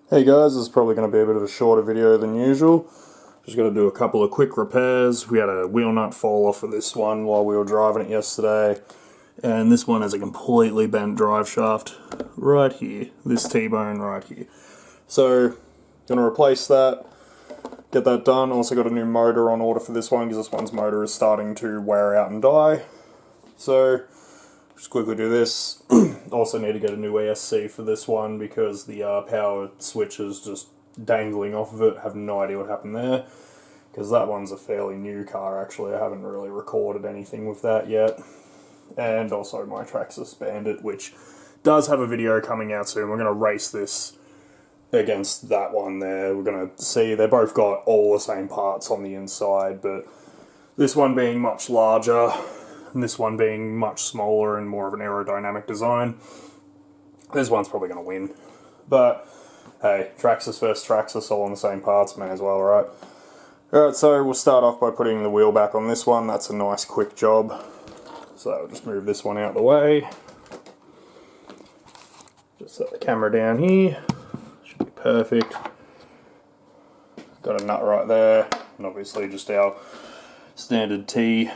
Hey guys, this is probably going to be a bit of a shorter video than usual. Just got to do a couple of quick repairs. We had a wheel nut fall off of this one while we were driving it yesterday. And this one has a completely bent drive shaft right here. This T-bone right here. So, going to replace that, get that done. Also got a new motor on order for this one because this one's motor is starting to wear out and die. So, just quickly do this. Also need to get a new ESC for this one because the power switch is just dangling off of it. Have no idea what happened there. Because that one's a fairly new car actually. I haven't really recorded anything with that yet. And also my Traxxas Bandit, which does have a video coming out soon. We're going to race this against that one there. We're going to see, they both got all the same parts on the inside, but this one being much larger, and this one being much smaller and more of an aerodynamic design, this one's probably going to win. But, hey, Traxxas versus Traxxas, all on the same parts, may as well, right? Alright, so we'll start off by putting the wheel back on this one. That's a nice quick job. So I'll just move this one out of the way. Just set the camera down here. Should be perfect. Got a nut right there, and obviously just our standard T.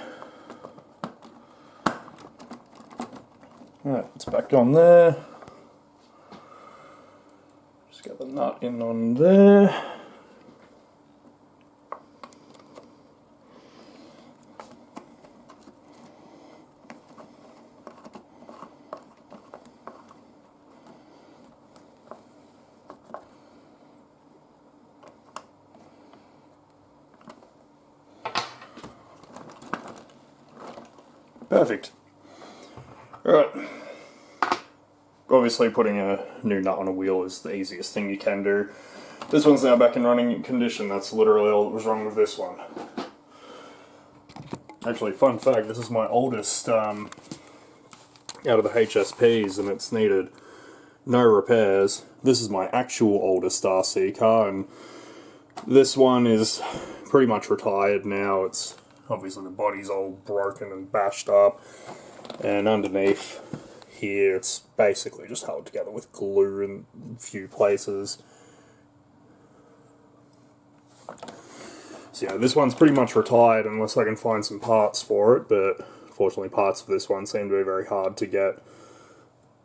Alright, it's back on there. Just get the nut in on there. Perfect. Alright. Obviously putting a new nut on a wheel is the easiest thing you can do. This one's now back in running condition. That's literally all that was wrong with this one. Actually, fun fact, this is my oldest out of the HSPs, and it's needed no repairs. This is my actual oldest RC car, and this one is pretty much retired now. It's obviously the body's all broken and bashed up, and underneath here it's basically just held together with glue in a few places. So yeah, this one's pretty much retired unless I can find some parts for it, but unfortunately parts for this one seem to be very hard to get.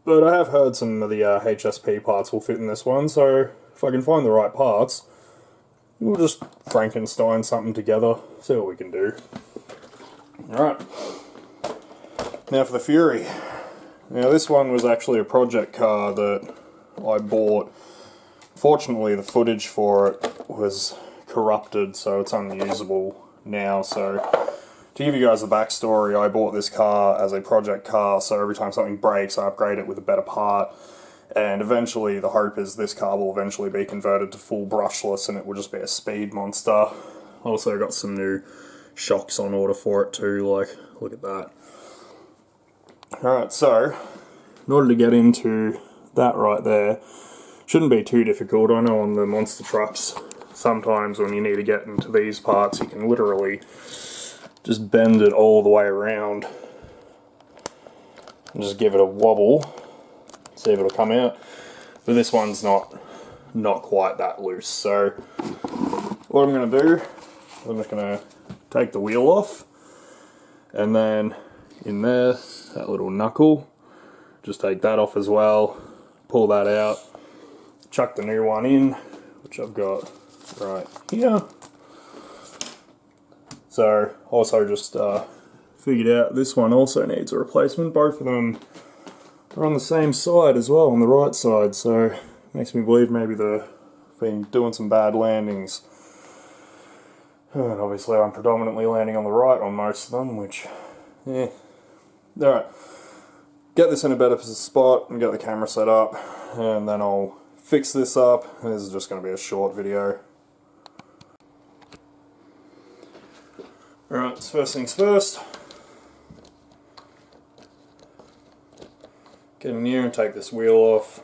But I have heard some of the HSP parts will fit in this one, so if I can find the right parts, we'll just Frankenstein something together, see what we can do. Alright, now for the Fury. Now this one was actually a project car that I bought. Fortunately the footage for it was corrupted, so it's unusable now. So to give you guys the backstory, I bought this car as a project car, so every time something breaks I upgrade it with a better part. And eventually, the hope is this car will eventually be converted to full brushless and it will just be a speed monster. Also got some new shocks on order for it too, like, look at that. Alright, so, in order to get into that right there, shouldn't be too difficult. I know on the monster trucks, sometimes when you need to get into these parts, you can literally just bend it all the way around and just give it a wobble. See if it'll come out, but this one's not quite that loose. So what I'm going to do, I'm just going to take the wheel off, and then in there, that little knuckle, just take that off as well, pull that out, chuck the new one in, which I've got right here. So also just figured out this one also needs a replacement. Both of them are on the same side as well, on the right side, so makes me believe maybe they've been doing some bad landings. And obviously I'm predominantly landing on the right on most of them, which, yeah. Alright, get this in a better spot and get the camera set up, and then I'll fix this up. This is just going to be a short video. Alright, so first things first. Get in here and take this wheel off.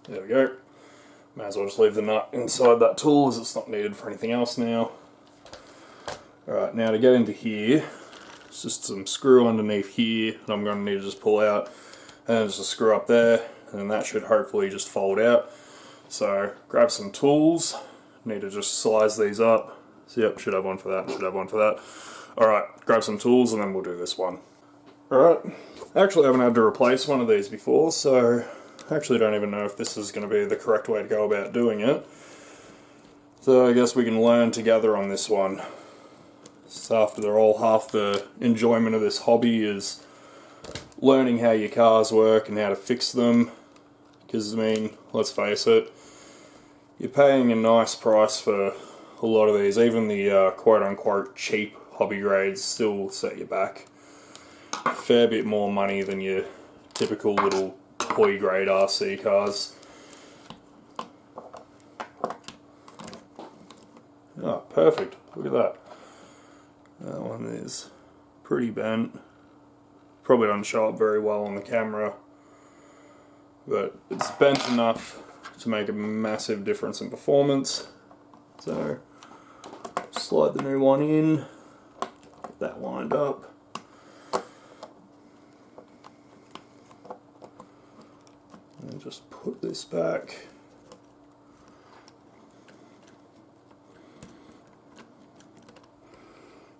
There we go. May as well just leave the nut inside that tool as it's not needed for anything else now. Alright, now to get into here, it's just some screw underneath here that I'm going to need to just pull out. And there's a screw up there. and that should hopefully just fold out. So grab some tools, need to just size these up. So yep, should have one for that, should have one for that. Alright, grab some tools and then we'll do this one. Alright, actually I haven't had to replace one of these before, so I actually don't even know if this is going to be the correct way to go about doing it. So I guess we can learn together on this one. So after all, half the enjoyment of this hobby is learning how your cars work and how to fix them. Because, I mean, let's face it, you're paying a nice price for a lot of these. Even the quote-unquote cheap hobby grades still set you back a fair bit more money than your typical little toy grade RC cars. Oh, perfect. Look at that. That one is pretty bent. Probably doesn't show up very well on the camera, but it's bent enough to make a massive difference in performance. So, slide the new one in, get that lined up. And just put this back.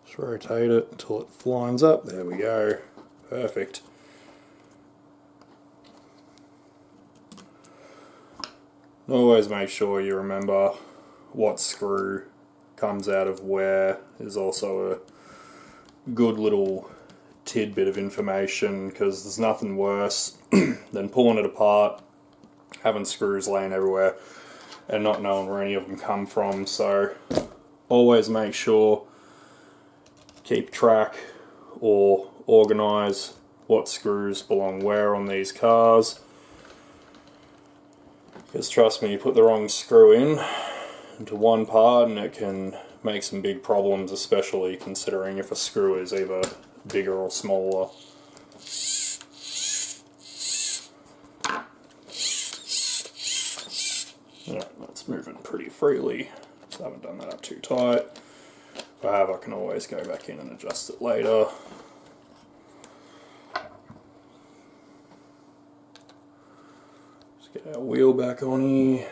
Just rotate it until it lines up. There we go. Perfect. Always make sure you remember what screw comes out of where is also a good little tidbit of information, because there's nothing worse than pulling it apart, having screws laying everywhere and not knowing where any of them come from. So always make sure, keep track or organise what screws belong where on these cars, because trust me, you put the wrong screw in into one part and it can make some big problems, especially considering if a screw is either bigger or smaller. Yeah, that's moving pretty freely, so I haven't done that up too tight. If I have, I can always go back in and adjust it later. Just get our wheel back on here.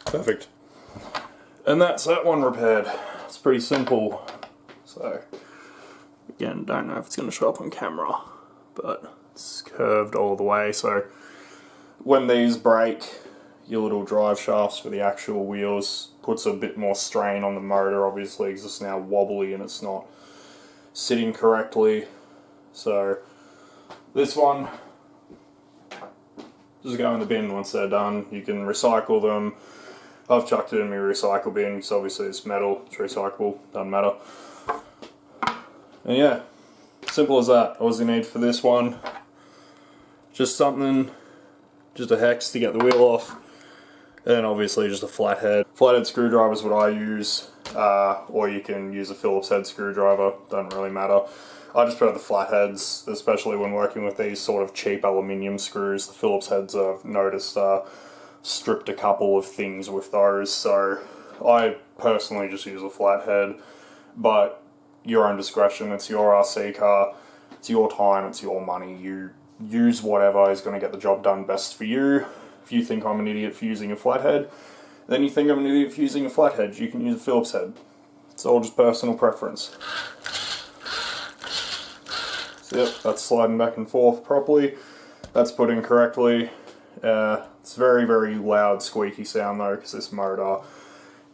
Perfect. And that's that one repaired. It's pretty simple. So, again, don't know if it's going to show up on camera, but it's curved all the way. So, when these break, your little drive shafts for the actual wheels puts a bit more strain on the motor, obviously, because it's now wobbly and it's not sitting correctly. So, this one, just go in the bin once they're done. You can recycle them. I've chucked it in my recycle bin because obviously it's metal, it's recyclable, doesn't matter. And yeah, simple as that. All you need for this one, just something, just a hex to get the wheel off, and obviously just a flathead. Flathead screwdriver is what I use, or you can use a Phillips head screwdriver, doesn't really matter. I just prefer the flatheads, especially when working with these sort of cheap aluminium screws. The Phillips heads I've noticed stripped a couple of things with those, so I personally just use a flathead, but your own discretion. It's your RC car, it's your time, it's your money. You use whatever is going to get the job done best for you. If you think I'm an idiot for using a flathead, then you think I'm an idiot for using a flathead. You can use a Phillips head. It's all just personal preference. So yep, that's sliding back and forth properly. That's put in correctly. It's very, very loud, squeaky sound though, because this motor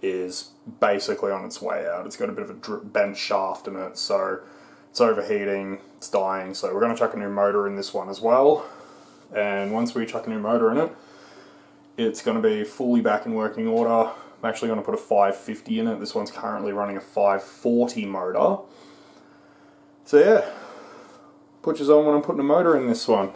is basically on its way out. It's got a bit of a bent shaft in it, so it's overheating, it's dying. So we're going to chuck a new motor in this one as well. And once we chuck a new motor in it, it's going to be fully back in working order. I'm actually going to put a 550 in it. This one's currently running a 540 motor. So yeah, put yours on when I'm putting a motor in this one.